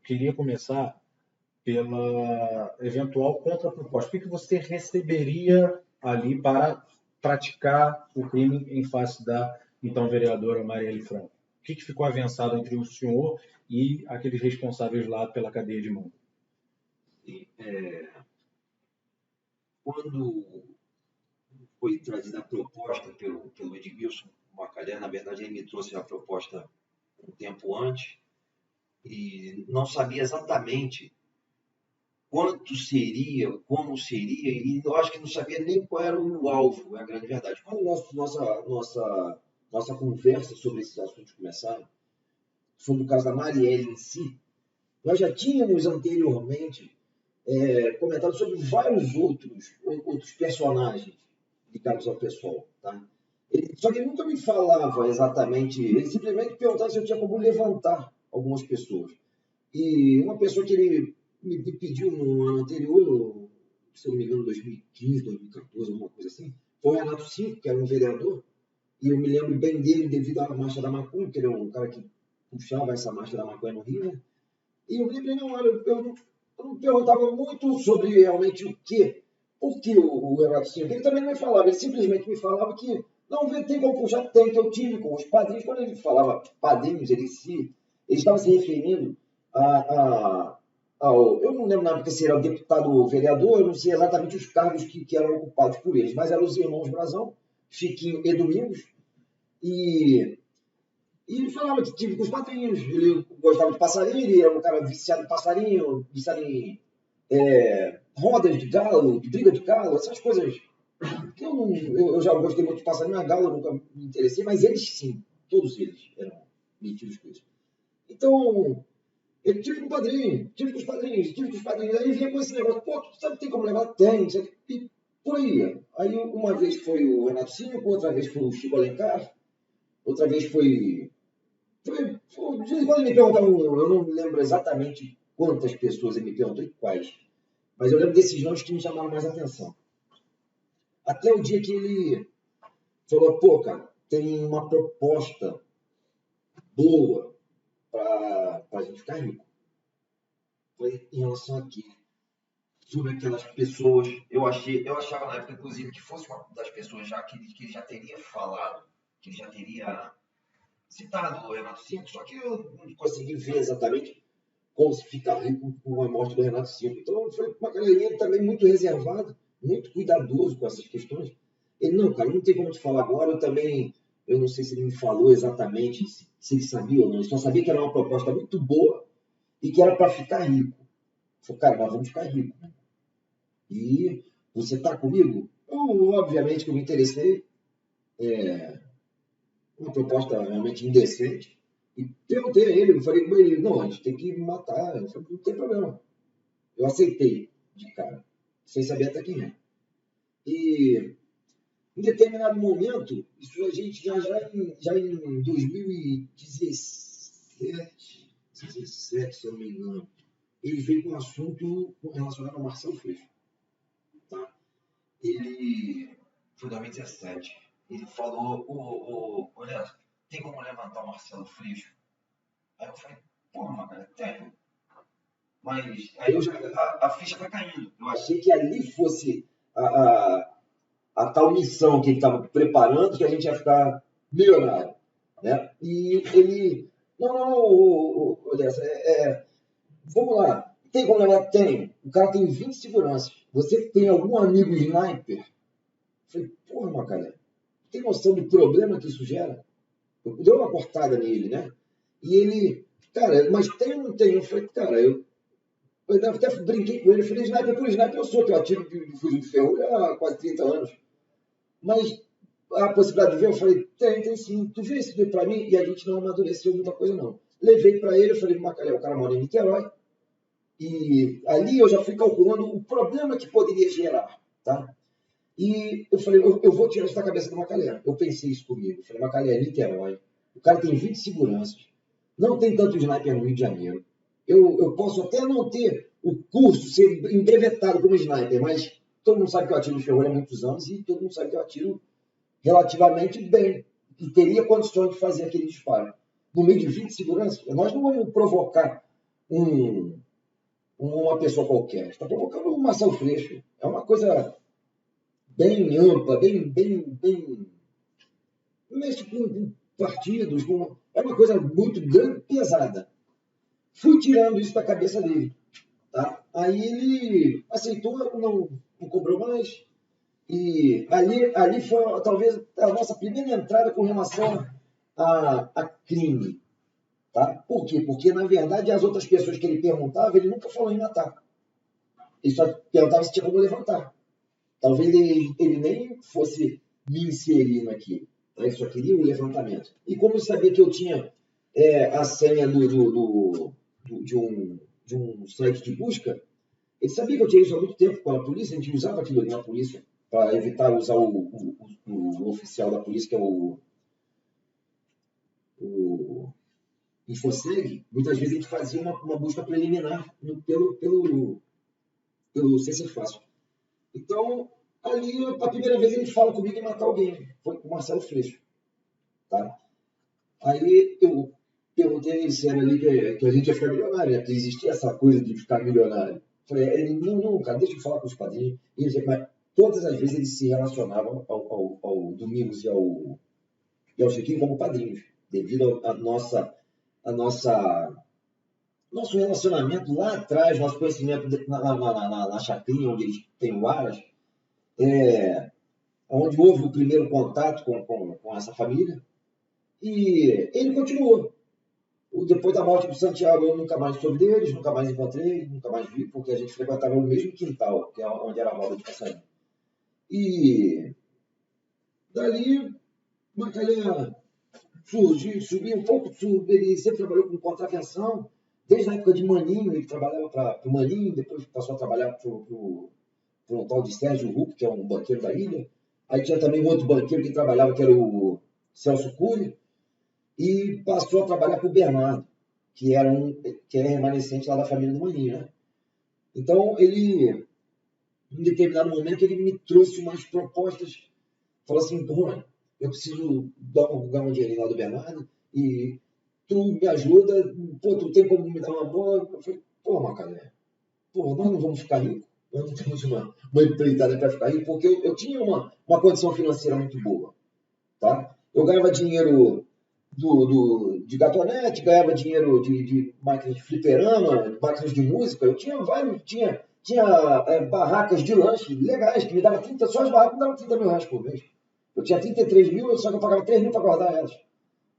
queria começar pela eventual contraproposta. O que você receberia ali para praticar o crime em face da então vereadora Marielle Franco? O que ficou avançado entre o senhor e aqueles responsáveis lá pela cadeia de mão? Quando foi trazida a proposta pelo Edmilson Macalé, na verdade ele me trouxe a proposta um tempo antes e não sabia exatamente quanto seria, como seria, e eu acho que não sabia nem qual era o alvo, é a grande verdade. Quando nossa conversa sobre esses assuntos começaram, sobre o caso da Marielle em si, nós já tínhamos anteriormente comentado sobre vários outros personagens ligados ao pessoal. Tá? Só que ele nunca me falava exatamente, ele simplesmente perguntava se eu tinha como levantar algumas pessoas. E uma pessoa que ele me pediu no ano anterior, se eu não me engano, 2015, 2014, alguma coisa assim, foi o Renato Cinco, que era um vereador, e eu me lembro bem dele devido à Marcha da Maconha, porque ele é um cara que puxava essa Marcha da Maconha no Rio, né? E eu me lembrei, eu não perguntava muito sobre realmente o quê, por que o Renato Cinco, ele também não me falava, ele simplesmente me falava que não tem como puxar, tem, que eu tive com os padrinhos. Quando ele falava padrinhos, ele estava se referindo eu não lembro na época se era o deputado ou vereador, eu não sei exatamente os cargos que eram ocupados por eles, mas eram os irmãos Brazão, Chiquinho e Domingos, e ele falava que tive com os padrinhos, ele gostava de passarinho, ele era um cara viciado em passarinho, viciado em rodas de galo, de briga de galo, essas coisas. Eu já gostei muito de passarinho, a galo eu nunca me interessei, mas eles sim, todos eles eram metidos com isso. Então, eu tive com o padrinho, tive com os padrinhos. Aí vinha com esse negócio, pô, tu sabe que tem como levar? Tem, sabe? E por aí. Aí uma vez foi o Renato Cinco, outra vez foi o Chico Alencar, outra vez foi de vez em quando ele me perguntavam, eu não lembro exatamente quantas pessoas ele me perguntou e quais, mas eu lembro desses nomes que me chamaram mais atenção. Até o dia que ele falou, pô, cara, tem uma proposta boa para a gente ficar rico. Foi em relação aqui, sobre aquelas pessoas, eu achava na época, inclusive, que fosse uma das pessoas já que ele já teria falado, que ele já teria citado o Renato Cinco, só que eu não consegui ver exatamente como se ficar rico com a morte do Renato Cinco. Então, foi uma galerinha também muito reservada, muito cuidadoso com essas questões. Ele, não, cara, não tem como te falar agora, eu não sei se ele me falou exatamente se ele sabia ou não, ele só sabia que era uma proposta muito boa e que era para ficar rico. Falei, cara, nós vamos ficar ricos. E você está comigo? Eu, obviamente que eu me interessei. Uma proposta realmente indecente. E perguntei a ele, eu falei com ele, não, a gente tem que matar. Eu falei, não tem problema. Eu aceitei de cara, sem saber até quem é. E em determinado momento, isso a gente já em 2017, se eu não me engano, ele veio com um assunto relacionado ao Marcelo Freixo. Tá? Ele foi em 2017. Ele falou, olha, tem como levantar o Marcelo Freixo? Aí eu falei, porra, cara, tem. Mas aí a ficha tá caindo. Eu achei que ali fosse a tal missão que ele estava preparando, que a gente ia ficar milionário. Né? E ele, não, vamos lá, tem como levar? Tem. O cara tem 20 seguranças. Você tem algum amigo sniper? Eu falei, porra, Macalé, tem noção do problema que isso gera? Eu dei uma cortada nele, né? E ele, cara, mas tem ou não tem? Eu falei, cara, eu até brinquei com ele, eu falei, sniper por sniper eu sou, que eu atiro de fuzil de ferro há quase 30 anos. Mas a possibilidade de ver, eu falei, tem sim. Tu vê isso pra mim? E a gente não amadureceu muita coisa, não. Levei pra ele, eu falei, Macalé, o cara mora em Niterói. E ali eu já fui calculando o problema que poderia gerar, tá? E eu falei, eu vou tirar isso da cabeça do Macalé. Eu pensei isso comigo. Eu falei, Macalé, Niterói. O cara tem 20 seguranças. Não tem tanto sniper no Rio de Janeiro. Eu posso até não ter o curso, ser embrevetado como sniper, mas todo mundo sabe que eu atiro de ferrolho há muitos anos e todo mundo sabe que eu atiro relativamente bem. E teria condições de fazer aquele disparo. No meio de 20 seguranças, nós não vamos provocar uma pessoa qualquer. Está provocando o Marcelo Freixo. É uma coisa bem ampla, bem mexe com partidos, é uma coisa muito grande, pesada. Fui tirando isso da cabeça dele. Tá? Aí ele aceitou, não cobrou mais. E ali foi talvez a nossa primeira entrada com relação a crime. Tá? Por quê? Porque, na verdade, as outras pessoas que ele perguntava, ele nunca falou em matar. Ele só perguntava se tinha como levantar. Talvez ele nem fosse me inserir naquilo. Ele só queria o levantamento. E como eu sabia que eu tinha a senha de um site de busca, ele sabia que eu tinha isso há muito tempo com a polícia, a gente usava aquilo ali na polícia, para evitar usar o oficial da polícia, que é o Infoseg. Muitas vezes a gente fazia uma busca preliminar pelo CC Fácil. Então, ali, a primeira vez ele fala comigo em matar alguém. Foi com o Marcelo Freixo. Tá? Aí eu perguntei se era ali que a gente ia ficar milionário, né? Porque existia essa coisa de ficar milionário. Falei, ele, não, cara, deixa eu falar com os padrinhos. E ele, mas todas as vezes eles se relacionavam ao Domingos e ao Chiquinho como padrinhos, devido a nosso relacionamento lá atrás, nosso conhecimento na chacrinha, onde eles têm o Aras, onde houve o primeiro contato com essa família, e ele continuou. Depois da morte do Santiago, eu nunca mais soube deles, nunca mais encontrei, nunca mais vi, porque a gente frequentava o mesmo quintal, que é onde era a roda de passarinho. E dali, Macalé subiu um pouco, ele sempre trabalhou com contravenção, desde a época de Maninho, ele trabalhava para o Maninho, depois passou a trabalhar para um tal de Sérgio Rupp, que é um banqueiro da ilha. Aí tinha também um outro banqueiro que trabalhava, que era o Celso Cury, e passou a trabalhar para o Bernardo, que é remanescente lá da família do Maninho, né? Então, em determinado momento, ele me trouxe umas propostas, falou assim, Rony, eu preciso dar um dinheirinho lá do Bernardo, e tu me ajuda, tu tem como me dar uma bola? Eu falei, Macalé, nós não vamos ficar ricos, nós não temos uma empreitada para ficar rico, porque eu tinha uma condição financeira muito boa, tá? Eu ganhava dinheiro de gatonete, ganhava dinheiro de máquinas de fliperama, máquinas de música, eu tinha barracas de lanche legais, que me davam só as barracas me davam 30 mil reais por mês. Eu tinha 33 mil, só que eu pagava 3 mil para guardar elas.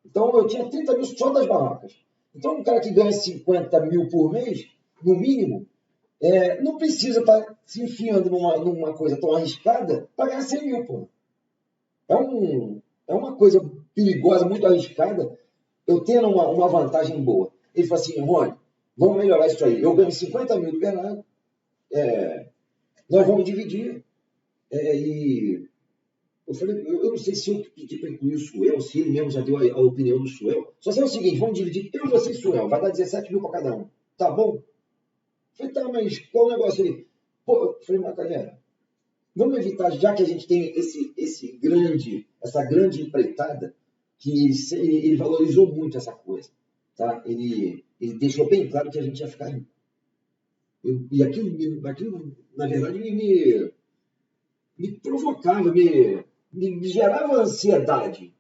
Então, eu tinha 30 mil só das barracas. Então, um cara que ganha 50 mil por mês, no mínimo, não precisa estar se enfiando numa coisa tão arriscada para ganhar 100 mil, pô. É uma coisa perigosa, muito arriscada, eu tendo uma vantagem boa. Ele falou assim, Rony, vamos melhorar isso aí. Eu ganho 50 mil do Bernardo, nós vamos dividir, e eu falei, eu não sei se eu pedi para incluir o Suel, se ele mesmo já deu a opinião do Suel. Só sei o seguinte, vamos dividir, eu, você e o Suel, vai dar 17 mil para cada um. Tá bom? Eu falei, tá, mas qual o negócio ali? Eu falei, Macalé, vamos evitar, já que a gente tem essa grande empreitada, que ele valorizou muito essa coisa. Tá? Ele deixou bem claro que a gente ia ficar rico. E aquilo, na verdade, me provocava, me gerava ansiedade.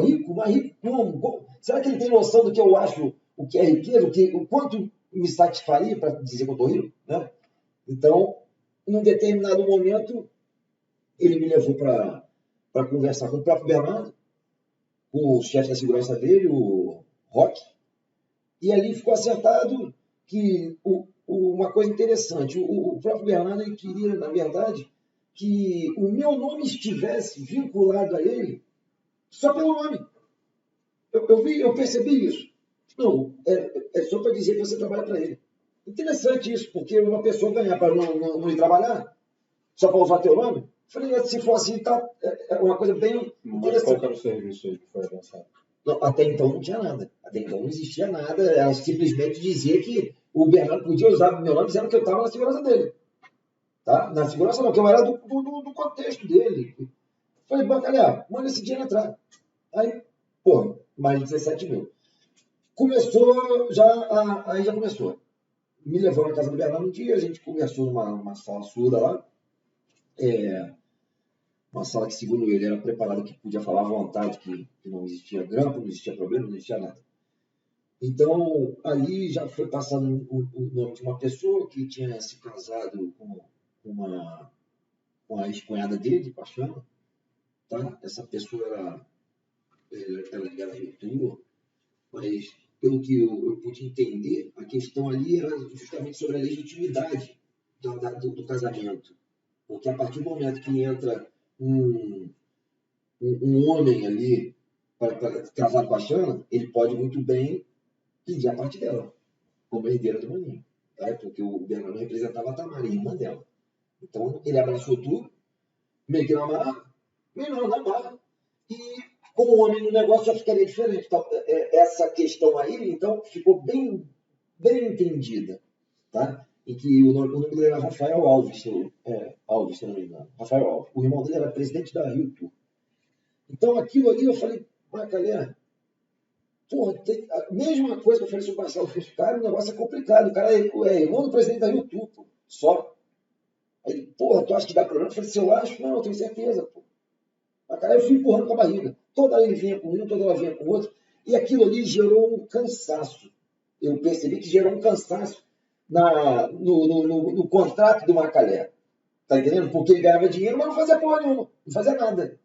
Rico, mas rico como? Será que ele tem noção do que eu acho o que é riqueza? O quanto me satisfaria para dizer que eu estou rico? Né? Então, num determinado momento, ele me levou para conversar com o próprio Bernardo, com o chefe da segurança dele, o Roque, e ali ficou acertado que uma coisa interessante, o próprio Bernardo ele queria, na verdade, que o meu nome estivesse vinculado a ele só pelo nome. Eu percebi isso. Não, é só para dizer que você trabalha para ele. Interessante isso, porque uma pessoa ganhar para não ir trabalhar, só para usar teu nome, falei, se for assim, é uma coisa bem interessante. Mas qual era o serviço aí que foi avançado? Não, até então não tinha nada. Até então não existia nada. Ela simplesmente dizia que o Bernardo podia usar meu nome dizendo que eu estava na segurança dele. Tá? Na segurança não, que eu era do contexto dele. Falei, Bacalhau, manda esse dinheiro entrar. Aí, mais 17 mil. Aí já começou. Me levou na casa do Bernardo um dia, a gente conversou numa sala surda lá, uma sala que, segundo ele, era preparada, que podia falar à vontade, que não existia grampo, não existia problema, não existia nada. Então, ali já foi passando o nome de uma pessoa que tinha se casado com a ex-cunhada dele, com a Chama. Tá? Essa pessoa era ligada a YouTube, mas, pelo que eu pude entender, a questão ali era justamente sobre a legitimidade do casamento. Porque a partir do momento que entra um homem ali para casar com a Xana, ele pode muito bem pedir a parte dela, como herdeira do Maninho. Tá? Porque o Bernardo representava a Tamara, irmã dela. Então, ele abraçou tudo, meio que na marra, meio não, na marra. E, como homem no negócio, já ficaria diferente. Então, essa questão aí, então, ficou bem entendida. Tá? E que o nome dele era Rafael Alves, Alves, se não me engano. Rafael Alves. O irmão dele era presidente da Rio Tour. Então, aquilo ali, eu falei, galera, porra, a mesma coisa que eu falei sobre o Marcelo Fez, cara, o negócio é complicado. O cara é irmão do presidente da Rio Tour, pô, só. Aí ele, porra, tu acha que dá problema? Eu falei, se eu acho, não, eu tenho certeza, pô. Mas, cara, eu fui empurrando com a barriga. Toda hora ele vinha com um, toda hora vinha com o outro. E aquilo ali gerou um cansaço. Eu percebi que gerou um cansaço no contrato do Macalé. Tá entendendo? Porque ele ganhava dinheiro, mas não fazia porra nenhuma. Não fazia nada.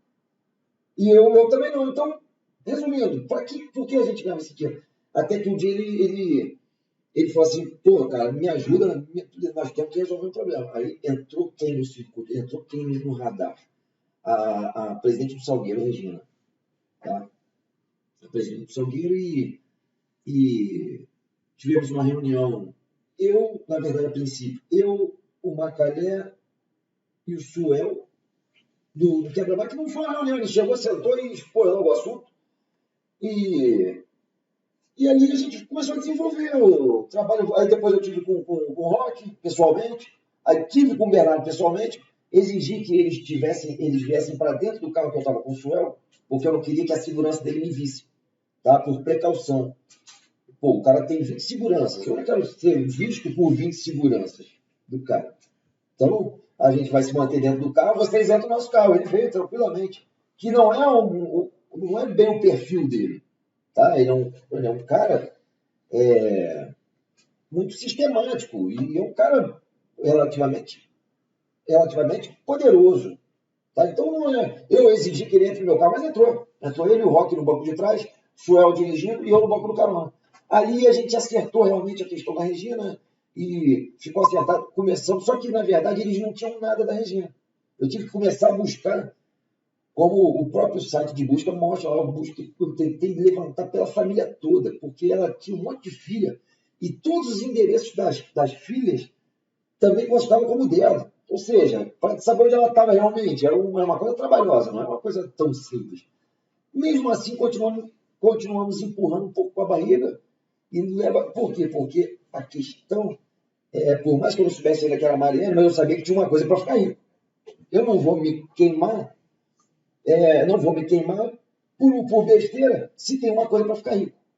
E eu também não. Então, resumindo, por que a gente ganhava esse dinheiro? Até que um dia ele falou assim, pô, cara, me ajuda, nós temos que resolver um problema. Aí entrou quem no circuito? Entrou quem no radar? A presidente do Salgueiro, Regina. Tá? A presidente do Salgueiro e tivemos uma reunião. Eu, na verdade, a princípio, o Macalé e o Suel do Quebra-Mar, que não foi uma reunião, ele chegou, sentou e explorou o assunto. E ali a gente começou a desenvolver o trabalho. Aí depois eu tive com o Rock, pessoalmente. Aí tive com o Bernardo, pessoalmente. Exigi que eles viessem para dentro do carro que eu estava com o Suel, porque eu não queria que a segurança dele me visse, tá? Por precaução. Pô, o cara tem 20 seguranças. Eu não quero ser visto por 20 seguranças do cara. Então, a gente vai se manter dentro do carro, vocês entram no nosso carro. Ele veio tranquilamente. Que não é bem o perfil dele. Tá? Ele é um cara muito sistemático e é um cara relativamente poderoso. Tá? Então, não é. Eu exigi que ele entre no meu carro, mas entrou. Entrou ele e o Rock no banco de trás, Suel dirigindo e eu no banco do carona. Ali a gente acertou realmente a questão da Regina e ficou acertado. Começamos, só que, na verdade, eles não tinham nada da Regina. Eu tive que começar a buscar, como o próprio site de busca mostra lá, eu tentei levantar pela família toda, porque ela tinha um monte de filha e todos os endereços das filhas também constavam como dela. Ou seja, para saber onde ela estava realmente, era uma coisa trabalhosa, não é uma coisa tão simples. Mesmo assim, continuamos empurrando um pouco com a barriga. Por quê? Porque a questão, por mais que eu não soubesse ainda que era Mariana, mas eu sabia que tinha uma coisa para ficar rico. Eu não vou me queimar, por besteira, se tem uma coisa para ficar rico.